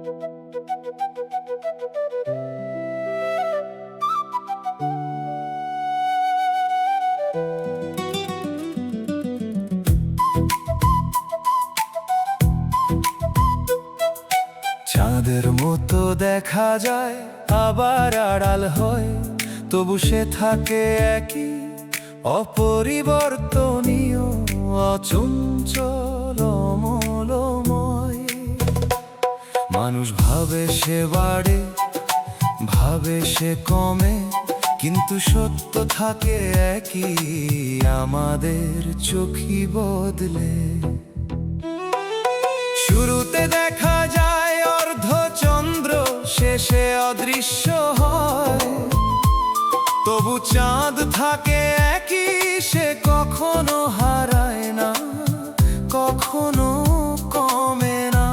চাঁদের মতো দেখা যায় আবার আড়াল হয়, তবু সে থাকে একই অপরিবর্তনীয়, অচঞ্চল অমলময়। মানুষ ভাবে সে বাড়ে, ভাবে সে কমে, কিন্তু সত্য থাকে একই আমাদের চোখই বদলে। শুরুতে দেখা যায় অর্ধচন্দ্র, শেষে অদৃশ্য হয়, তবু চাঁদ থাকে একই, সে কখনো হারায় না, কখনো কমে না।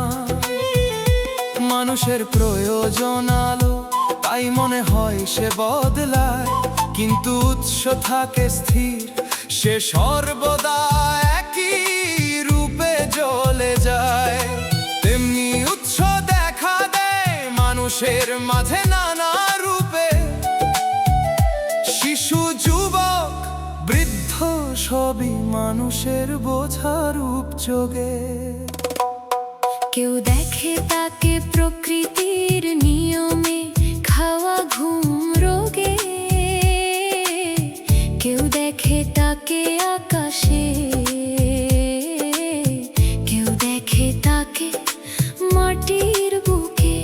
মানুষের প্রয়োজন আলো, তাই মনে হয় সে বদলায়, কিন্তু উৎস থাকে স্থির, সে সর্বদা একই রূপে জ্বলে যায়। তেমনি উৎস দেখা দেয় মানুষের মাঝে নানা রূপে, শিশু যুবক বৃদ্ধ সবই মানুষের বোঝা রূপ যোগে। কেউ দেখে তাকে প্রকৃতির নিয়মে, খাওয়া ঘুম রোগে, কেউ দেখে তাকে আকাশে, কেউ দেখে তাকে মাটির বুকে,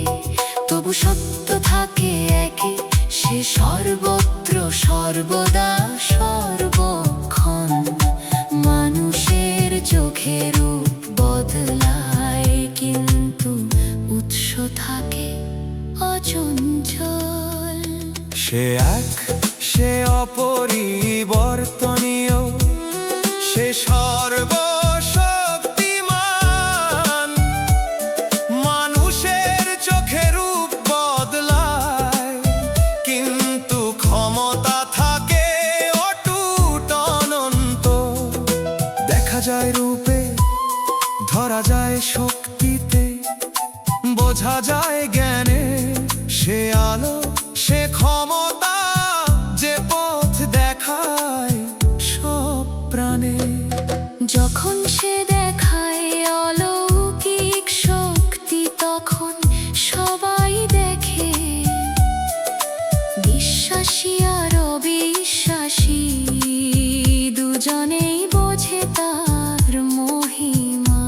তবু সত্য থাকে একই, সে সর্বত্র সর্বদা সর্বক্ষণ। মানুষের চোখে রূপ বদলায়, কিন্তু উৎস থাকে অচঞ্চল। সে এক, সে অপরিবর্তনীয়, সে সর্বশক্তিমান। মানুষের চোখে রূপ বদলায়, কিন্তু ক্ষমতা থাকে অটুট অনন্ত। দেখা যায় রূপে, ধরা যায় শক্তিতে, বোঝা যায় জ্ঞানে, সে আলো, সে ক্ষমতা, যে পথ দেখায় সব প্রাণে। যখন সে দেখায় অলৌকিক শক্তি, তখন সবাই দেখে, বিশ্বাসী আর অবিশ্বাসী দুজনেই বোঝে তার মহিমা।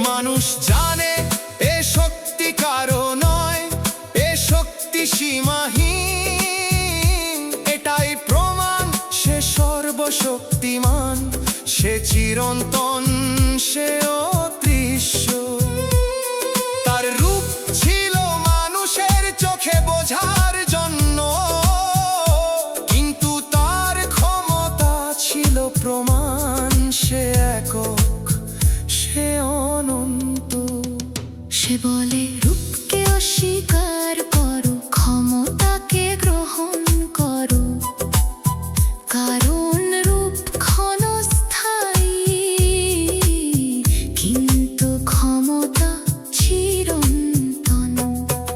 মানুষ জানে এ শক্তি কারো নয়, এ শক্তি সীমাহীন, এটাই প্রমাণ সে সর্বশক্তিমান, সে চিরন্তন, সে অদৃশ্য। তার রূপ ছিল মানুষের চোখে বোঝার জন্য, কিন্তু তার ক্ষমতা ছিল প্রমাণ, সে একক, সে অনন্ত। সে বলে রূপকে অস্বীকার করো, ক্ষমতাকে গ্রহণ করো, কারণ রূপ ক্ষণস্থায়ী, কিন্তু ক্ষমতা চিরন্তন।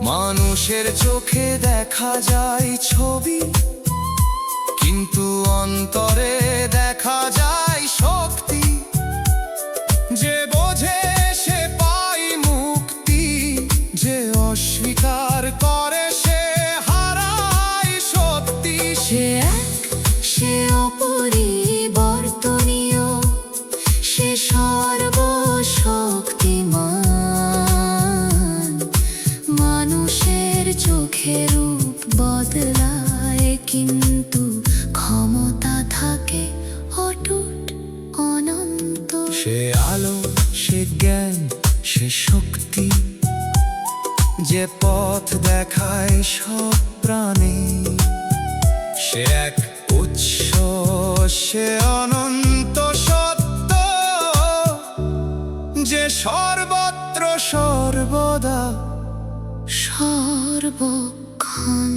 মানুষের চোখে দেখা যায় ছবি, কিন্তু অন্তরে দেখা যায় শক্তি। যে বোঝে সে পায় মুক্তি, যে অস্বীকার করে সে হারায় সত্যি। সে এক, সে অপরিবর্তনীয়, সে সর্বশক্তিমান। মানুষের চোখে রূপ বদলায়, কিন্তু ক্ষমতা থাকে অটুট অনন্ত। সে আলো, সে জ্ঞান, সে শক্তি, যে পথ দেখায় সব প্রাণে। সে এক উৎস, সে অনন্ত সত্য, যে সর্বত্র সর্বদা সর্বক্ষণ।